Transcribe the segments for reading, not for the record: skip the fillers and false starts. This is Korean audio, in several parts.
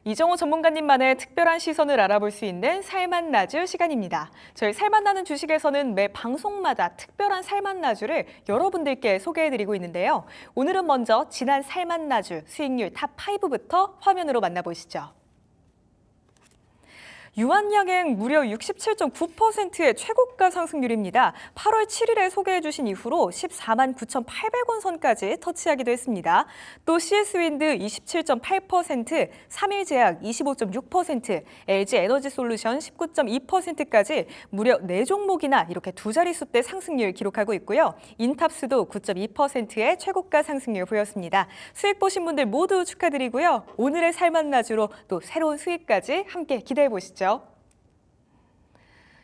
이정호 전문가님만의 특별한 시선을 알아볼 수 있는 살맛나주 시간입니다. 저희 살맛나는 주식에서는 매 방송마다 특별한 살맛나주를 여러분들께 소개해드리고 있는데요. 오늘은 먼저 지난 살맛나주 수익률 탑5부터 화면으로 만나보시죠. 유한양행 무려 67.9%의 최고가 상승률입니다. 8월 7일에 소개해 주신 이후로 14만 9,800원 선까지 터치하기도 했습니다. 또 CS윈드 27.8%, 삼일제약 25.6%, LG에너지솔루션 19.2%까지 무려 4종목이나 이렇게 두 자릿수대 상승률 기록하고 있고요. 인탑스도 9.2%의 최고가 상승률 보였습니다. 수익 보신 분들 모두 축하드리고요. 오늘의 살맛나주로 또 새로운 수익까지 함께 기대해 보시죠.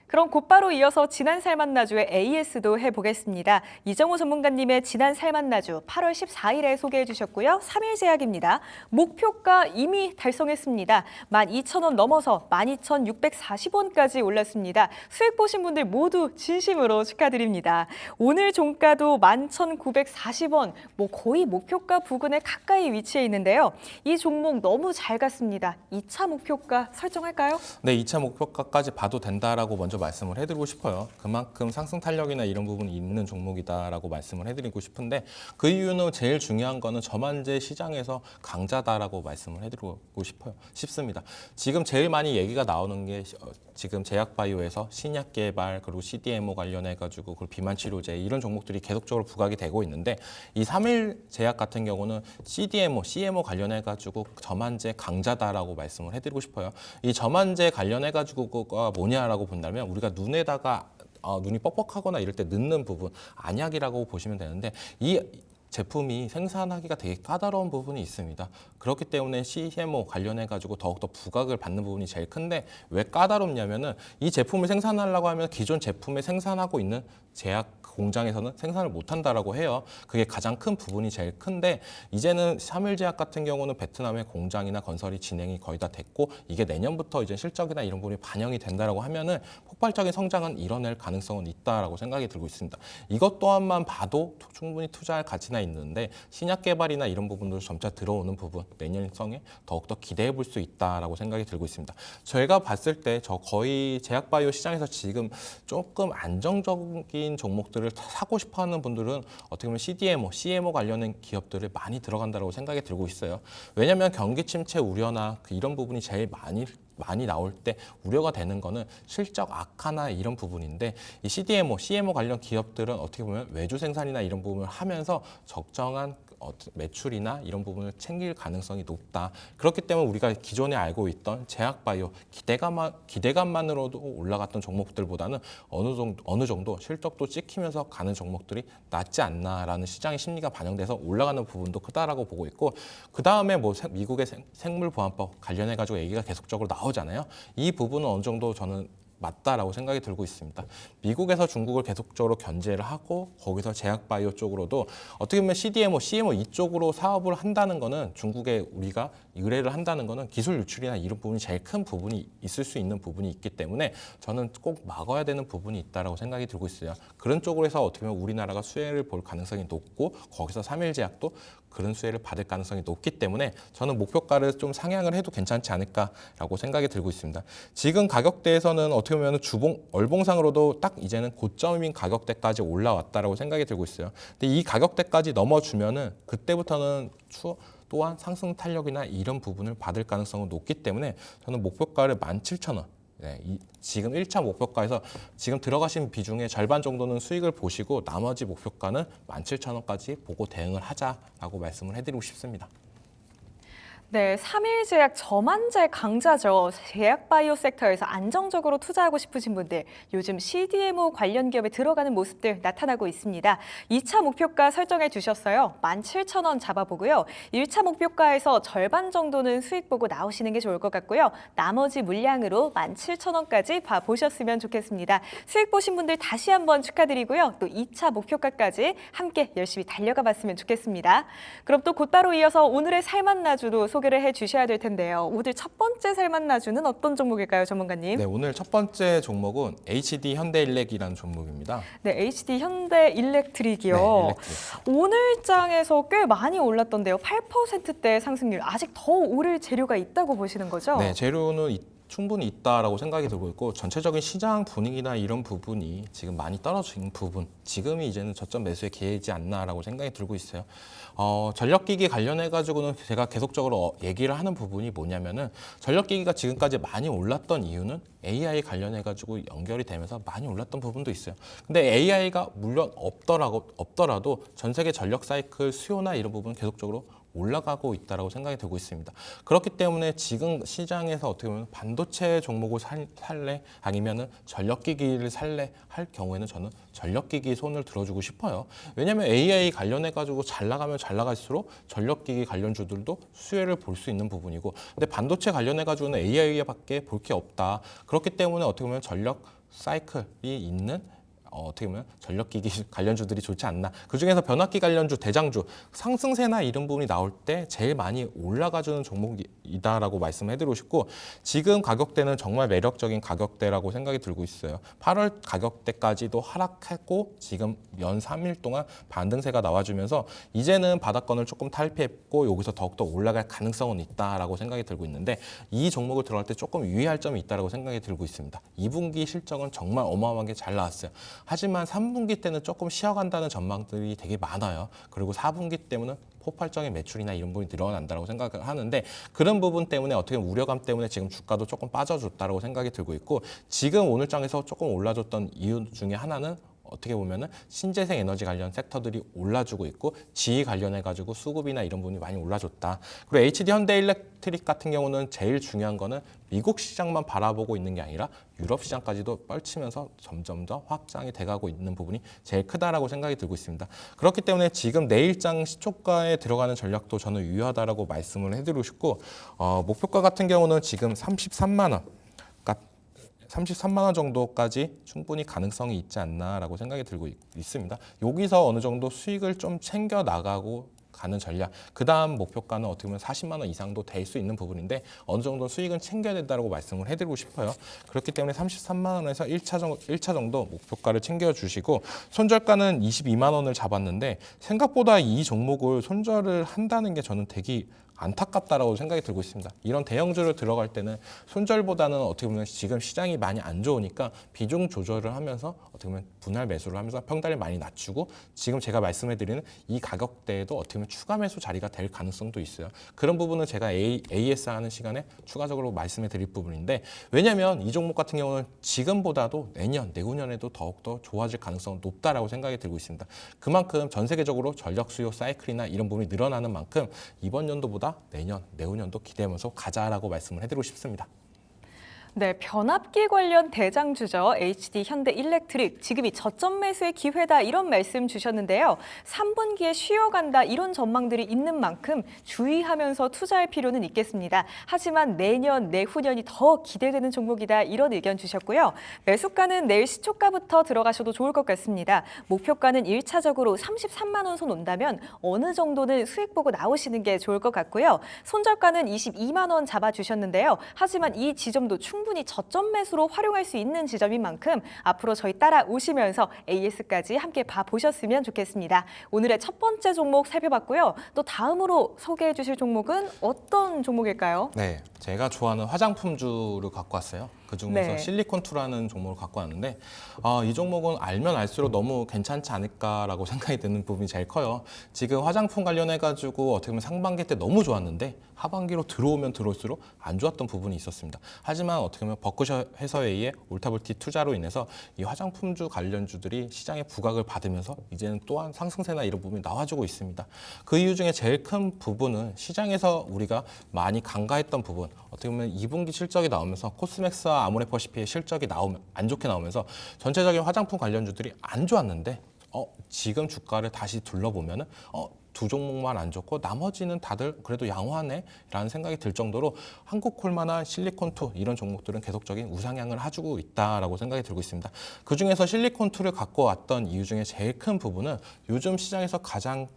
그럼 곧바로 이어서 지난 살맛나주의 AS도 해보겠습니다. 이정호 전문가님의 지난 살맛나주 8월 14일에 소개해 주셨고요. 3일제약입니다. 목표가 이미 달성했습니다. 12,000원 넘어서 12,640원까지 올랐습니다. 수익 보신 분들 모두 진심으로 축하드립니다. 오늘 종가도 11,940원, 거의 목표가 부근에 가까이 위치해 있는데요. 이 종목 너무 잘 갔습니다. 2차 목표가 설정할까요? 네, 2차 목표가까지 봐도 된다라고 먼저 말씀을 해드리고 싶어요. 그만큼 상승 탄력이나 이런 부분이 있는 종목이다라고 말씀을 해드리고 싶은데 그 이유는 제일 중요한 거는 저만제 시장에서 강자다라고 말씀을 해드리고 싶습니다. 지금 제일 많이 얘기가 나오는 게 지금 제약바이오에서 신약 개발 그리고 CDMO 관련해가지고 그리고 비만 치료제 이런 종목들이 계속적으로 부각이 되고 있는데 이 3일제약 같은 경우는 CDMO, CMO 관련해가지고 저만제 강자다라고 말씀을 해드리고 싶어요. 이 저만제 관련해가지고가 뭐냐라고 본다면 우리가 눈에다가 눈이 뻑뻑하거나 이럴 때 넣는 부분 안약이라고 보시면 되는데 이 제품이 생산하기가 되게 까다로운 부분이 있습니다. 그렇기 때문에 CMO 관련해가지고 더욱더 부각을 받는 부분이 제일 큰데 왜 까다롭냐면은 이 제품을 생산하려고 하면 기존 제품에 생산하고 있는 제약 공장에서는 생산을 못한다라고 해요. 그게 가장 큰 부분이 제일 큰데 이제는 삼일제약 같은 경우는 베트남의 공장이나 건설이 진행이 거의 다 됐고 이게 내년부터 이제 실적이나 이런 부분이 반영이 된다라고 하면은 폭발적인 성장은 이뤄낼 가능성은 있다라고 생각이 들고 있습니다. 이것 또한만 봐도 충분히 투자할 가치나 있는데 신약 개발이나 이런 부분들 점차 들어오는 부분 내년성에 더욱더 기대해 볼 수 있다라고 생각이 들고 있습니다. 저희가 봤을 때 거의 제약바이오 시장에서 지금 조금 안정적인 종목들을 사고 싶어하는 분들은 어떻게 보면 CDMO, CMO 관련된 기업들을 많이 들어간다고 생각이 들고 있어요. 왜냐하면 경기 침체 우려나 이런 부분이 제일 많이 나올 때 우려가 되는 거는 실적 악화나 이런 부분인데 이 CDMO, CMO 관련 기업들은 어떻게 보면 외주 생산이나 이런 부분을 하면서 적정한 매출이나 이런 부분을 챙길 가능성이 높다. 그렇기 때문에 우리가 기존에 알고 있던 제약바이오 기대감만으로도 올라갔던 종목들보다는 어느 정도 실적도 찍히면서 가는 종목들이 낫지 않나라는 시장의 심리가 반영돼서 올라가는 부분도 크다라고 보고 있고 그 다음에 미국의 생물보안법 관련해가지고 얘기가 계속적으로 나오잖아요. 이 부분은 어느 정도 저는 맞다라고 생각이 들고 있습니다. 미국에서 중국을 계속적으로 견제를 하고 거기서 제약바이오 쪽으로도 어떻게 보면 CDMO, CMO 이쪽으로 사업을 한다는 거는 중국에 우리가 의뢰를 한다는 거는 기술 유출이나 이런 부분이 제일 큰 부분이 있을 수 있는 부분이 있기 때문에 저는 꼭 막아야 되는 부분이 있다라고 생각이 들고 있어요. 그런 쪽으로 해서 어떻게 보면 우리나라가 수혜를 볼 가능성이 높고 거기서 삼일제약도 그런 수혜를 받을 가능성이 높기 때문에 저는 목표가를 좀 상향을 해도 괜찮지 않을까라고 생각이 들고 있습니다. 지금 가격대에서는 어떻게 보면 얼봉상으로도 딱 이제는 고점인 가격대까지 올라왔다라고 생각이 들고 있어요. 근데 이 가격대까지 넘어주면은 그때부터는 또한 상승 탄력이나 이런 부분을 받을 가능성은 높기 때문에 저는 목표가를 17,000원. 네, 지금 1차 목표가에서 지금 들어가신 비중의 절반 정도는 수익을 보시고 나머지 목표가는 17,000원까지 보고 대응을 하자라고 말씀을 해드리고 싶습니다. 네, 삼일제약 저만제 강자죠. 제약바이오 섹터에서 안정적으로 투자하고 싶으신 분들, 요즘 CDMO 관련 기업에 들어가는 모습들 나타나고 있습니다. 2차 목표가 설정해 주셨어요. 17,000원 잡아보고요. 1차 목표가에서 절반 정도는 수익 보고 나오시는 게 좋을 것 같고요. 나머지 물량으로 17,000원까지 봐보셨으면 좋겠습니다. 수익 보신 분들 다시 한번 축하드리고요. 또 2차 목표가까지 함께 열심히 달려가 봤으면 좋겠습니다. 그럼 또 곧바로 이어서 오늘의 살맛나주도 소개를 해주셔야 될 텐데요. 오늘 첫 번째 살맛 나주는 어떤 종목일까요, 전문가님? 네, 오늘 첫 번째 종목은 HD 현대일렉이라는 종목입니다. 네, HD 현대 일렉트릭이요. 네, 일렉트릭. 오늘장에서 꽤 많이 올랐던데요. 8%대 상승률. 아직 더 오를 재료가 있다고 보시는 거죠? 네, 재료는 충분히 있다라고 생각이 들고 있고 전체적인 시장 분위기나 이런 부분이 지금 많이 떨어진 부분, 지금이 이제는 저점 매수의 기회이지 않나라고 생각이 들고 있어요. 전력기기 관련해 가지고는 제가 계속적으로 얘기를 하는 부분이 뭐냐면은 전력기기가 지금까지 많이 올랐던 이유는 AI 관련해 가지고 연결이 되면서 많이 올랐던 부분도 있어요. 근데 AI가 물론 없더라도 전 세계 전력 사이클 수요나 이런 부분은 계속적으로 올라가고 있다고 생각이 들고 있습니다. 그렇기 때문에 지금 시장에서 어떻게 보면 반도체 종목을 살래 아니면은 전력기기를 살래 할 경우에는 저는 전력기기 손을 들어주고 싶어요. 왜냐하면 AI 관련해 가지고 잘 나가면 잘 나갈수록 전력기기 관련주들도 수혜를 볼 수 있는 부분이고, 근데 반도체 관련해 가지고는 AI밖에 볼 게 없다. 그렇기 때문에 어떻게 보면 전력 사이클이 있는 어떻게 보면 전력기기 관련주들이 좋지 않나. 그중에서 변압기 관련주, 대장주, 상승세나 이런 부분이 나올 때 제일 많이 올라가주는 종목이다라고 말씀해드리고 싶고, 지금 가격대는 정말 매력적인 가격대라고 생각이 들고 있어요. 8월 가격대까지도 하락했고 지금 연 3일 동안 반등세가 나와주면서 이제는 바닥권을 조금 탈피했고 여기서 더욱더 올라갈 가능성은 있다라고 생각이 들고 있는데, 이 종목을 들어갈 때 조금 유의할 점이 있다라고 생각이 들고 있습니다. 2분기 실적은 정말 어마어마하게 잘 나왔어요. 하지만 3분기 때는 조금 쉬어간다는 전망들이 되게 많아요. 그리고 4분기 때문에 폭발적인 매출이나 이런 부분이 늘어난다고 생각을 하는데, 그런 부분 때문에 어떻게 보면 우려감 때문에 지금 주가도 조금 빠져줬다고 생각이 들고 있고, 지금 오늘장에서 조금 올라줬던 이유 중에 하나는 어떻게 보면은 신재생 에너지 관련 섹터들이 올라주고 있고, 지위 관련해 가지고 수급이나 이런 부분이 많이 올라줬다. 그리고 HD 현대일렉트릭 같은 경우는 제일 중요한 거는 미국 시장만 바라보고 있는 게 아니라 유럽 시장까지도 펼치면서 점점 더 확장이 돼가고 있는 부분이 제일 크다라고 생각이 들고 있습니다. 그렇기 때문에 지금 내일장 시초가에 들어가는 전략도 저는 유효하다라고 말씀을 해드리고 싶고, 목표가 같은 경우는 지금 33만 원. 33만 원 정도까지 충분히 가능성이 있지 않나라고 생각이 들고 있습니다. 여기서 어느 정도 수익을 좀 챙겨 나가고 가는 전략, 그 다음 목표가는 어떻게 보면 40만 원 이상도 될 수 있는 부분인데 어느 정도 수익은 챙겨야 된다고 말씀을 해드리고 싶어요. 그렇기 때문에 33만 원에서 1차 정도 목표가를 챙겨주시고, 손절가는 22만 원을 잡았는데 생각보다 이 종목을 손절을 한다는 게 저는 되게 안타깝다라고 생각이 들고 있습니다. 이런 대형주를 들어갈 때는 손절보다는 어떻게 보면 지금 시장이 많이 안 좋으니까 비중 조절을 하면서 어떻게 보면 분할 매수를 하면서 평단을 많이 낮추고, 지금 제가 말씀해드리는 이 가격대에도 어떻게 보면 추가 매수 자리가 될 가능성도 있어요. 그런 부분은 제가 AS 하는 시간에 추가적으로 말씀해드릴 부분인데, 왜냐하면 이 종목 같은 경우는 지금보다도 내년, 내후년에도 더욱더 좋아질 가능성은 높다라고 생각이 들고 있습니다. 그만큼 전 세계적으로 전력 수요 사이클이나 이런 부분이 늘어나는 만큼 이번 연도보다 내년, 내후년도 기대하면서 가자라고 말씀을 해드리고 싶습니다. 네, 변압기 관련 대장주죠. HD 현대 일렉트릭. 지금이 저점 매수의 기회다 이런 말씀 주셨는데요. 3분기에 쉬어간다 이런 전망들이 있는 만큼 주의하면서 투자할 필요는 있겠습니다. 하지만 내년, 내후년이 더 기대되는 종목이다 이런 의견 주셨고요. 매수가는 내일 시초가부터 들어가셔도 좋을 것 같습니다. 목표가는 1차적으로 33만 원 선 온다면 어느 정도는 수익 보고 나오시는 게 좋을 것 같고요. 손절가는 22만 원 잡아주셨는데요. 하지만 이 지점도 충분히 저점 매수로 활용할 수 있는 지점인 만큼 앞으로 저희 따라오시면서 AS까지 함께 봐보셨으면 좋겠습니다. 오늘의 첫 번째 종목 살펴봤고요. 또 다음으로 소개해 주실 종목은 어떤 종목일까요? 네, 제가 좋아하는 화장품주를 갖고 왔어요. 그중에서 네. 실리콘2라는 종목을 갖고 왔는데, 이 종목은 알면 알수록 너무 괜찮지 않을까라고 생각이 드는 부분이 제일 커요. 지금 화장품 관련해가지고 어떻게 보면 상반기 때 너무 좋았는데 하반기로 들어오면 들어올수록 안 좋았던 부분이 있었습니다. 하지만 어떻게 보면 버크셔 해서웨이의 올타볼티 투자로 인해서 이 화장품주 관련주들이 시장의 부각을 받으면서 이제는 또한 상승세나 이런 부분이 나와주고 있습니다. 그 이유 중에 제일 큰 부분은 시장에서 우리가 많이 간과했던 부분, 어떻게 보면 2분기 실적이 나오면서 코스맥스와 아모레퍼시피의 실적이 안 좋게 나오면서 전체적인 화장품 관련주들이 안 좋았는데 지금 주가를 다시 둘러보면은 두 종목만 안 좋고 나머지는 다들 그래도 양호하네 라는 생각이 들 정도로 한국콜마나 실리콘2 이런 종목들은 계속적인 우상향을 해주고 있다라고 생각이 들고 있습니다. 그중에서 실리콘2를 갖고 왔던 이유 중에 제일 큰 부분은 요즘 시장에서 가장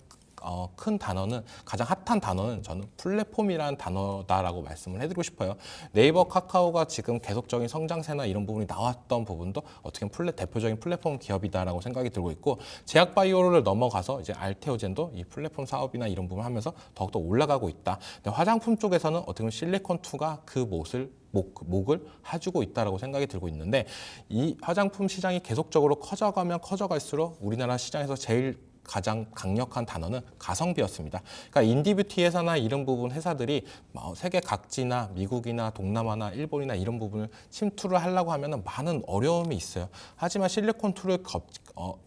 큰 단어는 가장 핫한 단어는 저는 플랫폼이라는 단어다라고 말씀을 해드리고 싶어요. 네이버, 카카오가 지금 계속적인 성장세나 이런 부분이 나왔던 부분도 어떻게 보면 대표적인 플랫폼 기업이다라고 생각이 들고 있고 제약바이오를 넘어가서 이제 알테오젠도 이 플랫폼 사업이나 이런 부분을 하면서 더욱더 올라가고 있다. 근데 화장품 쪽에서는 어떻게 보면 실리콘2가 그 목을 해주고 있다라고 생각이 들고 있는데 이 화장품 시장이 계속적으로 커져가면 커져갈수록 우리나라 시장에서 제일 가장 강력한 단어는 가성비였습니다. 그러니까 인디뷰티 회사나 이런 부분 회사들이 세계 각지나 미국이나 동남아나 일본이나 이런 부분을 침투를 하려고 하면 많은 어려움이 있어요. 하지만 실리콘2를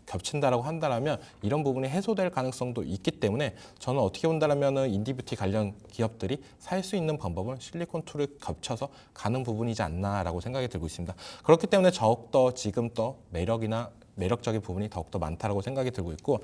겹친다라고 한다면 이런 부분이 해소될 가능성도 있기 때문에 저는 어떻게 본다면 인디뷰티 관련 기업들이 살 수 있는 방법은 실리콘2를 겹쳐서 가는 부분이지 않나라고 생각이 들고 있습니다. 그렇기 때문에 더욱더 지금 더 매력적인 부분이 더욱더 많다라고 생각이 들고 있고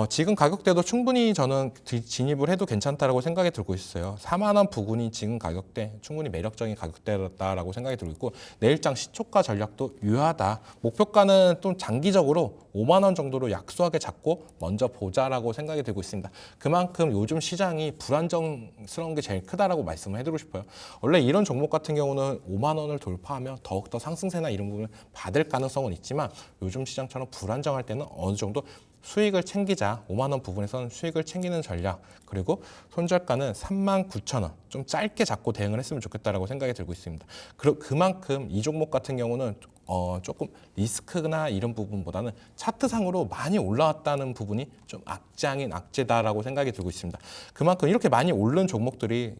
지금 가격대도 충분히 저는 진입을 해도 괜찮다라고 생각이 들고 있어요. 4만 원 부근이 지금 가격대 충분히 매력적인 가격대다라고 생각이 들고 있고 내일장 시초가 전략도 유효하다. 목표가는 좀 장기적으로 5만 원 정도로 약소하게 잡고 먼저 보자라고 생각이 들고 있습니다. 그만큼 요즘 시장이 불안정스러운 게 제일 크다라고 말씀을 해드리고 싶어요. 원래 이런 종목 같은 경우는 5만 원을 돌파하면 더욱더 상승세나 이런 부분을 받을 가능성은 있지만 요즘 시장처럼 불안정할 때는 어느 정도 수익을 챙기자 5만 원 부분에서는 수익을 챙기는 전략 그리고 손절가는 39,000원 좀 짧게 잡고 대응을 했으면 좋겠다라고 생각이 들고 있습니다. 그만큼 이 종목 같은 경우는 조금 리스크나 이런 부분보다는 차트상으로 많이 올라왔다는 부분이 좀 악재 아닌 악재다라고 생각이 들고 있습니다. 그만큼 이렇게 많이 오른 종목들이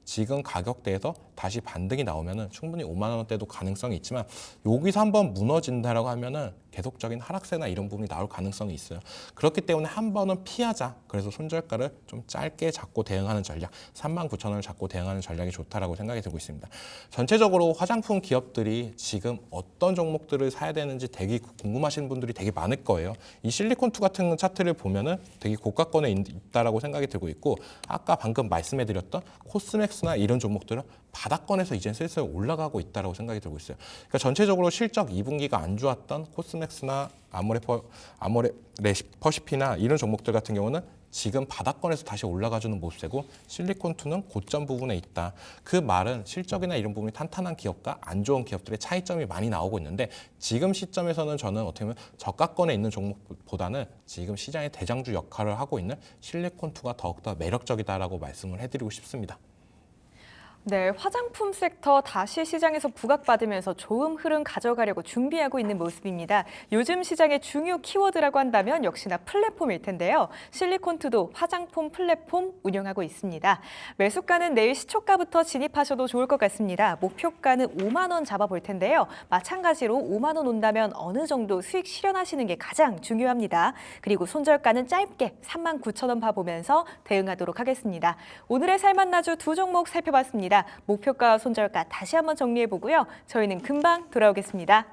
지금 가격대에서 다시 반등이 나오면은 충분히 5만 원대도 가능성이 있지만 여기서 한번 무너진다라고 하면은 계속적인 하락세나 이런 부분이 나올 가능성이 있어요. 그렇기 때문에 한 번은 피하자. 그래서 손절가를 좀 짧게 잡고 대응하는 전략, 39,000원을 잡고 대응하는 전략이 좋다라고 생각이 들고 있습니다. 전체적으로 화장품 기업들이 지금 어떤 종목들을 사야 되는지 되게 궁금하신 분들이 되게 많을 거예요. 이 실리콘2 같은 차트를 보면은 되게 고가권에 있다라고 생각이 들고 있고 아까 방금 말씀해드렸던 코스맥스나 이런 종목들은 바닥권에서 이제 슬슬 올라가고 있다라고 생각이 들고 있어요. 그러니까 전체적으로 실적 2분기가 안 좋았던 코스맥스나 아모레퍼시피나 이런 종목들 같은 경우는 지금 바닥권에서 다시 올라가주는 모습이고 실리콘2는 고점 부분에 있다. 그 말은 실적이나 이런 부분이 탄탄한 기업과 안 좋은 기업들의 차이점이 많이 나오고 있는데 지금 시점에서는 저는 어떻게 보면 저가권에 있는 종목보다는 지금 시장의 대장주 역할을 하고 있는 실리콘2가 더욱더 매력적이다라고 말씀을 해드리고 싶습니다. 네, 화장품 섹터 다시 시장에서 부각받으면서 좋은 흐름 가져가려고 준비하고 있는 모습입니다. 요즘 시장의 중요 키워드라고 한다면 역시나 플랫폼일 텐데요. 실리콘2도 화장품 플랫폼 운영하고 있습니다. 매수가는 내일 시초가부터 진입하셔도 좋을 것 같습니다. 목표가는 5만 원 잡아볼 텐데요. 마찬가지로 5만 원 온다면 어느 정도 수익 실현하시는 게 가장 중요합니다. 그리고 손절가는 짧게 39,000원 봐보면서 대응하도록 하겠습니다. 오늘의 살만나주 두 종목 살펴봤습니다. 목표가 손절가 다시 한번 정리해보고요. 저희는 금방 돌아오겠습니다.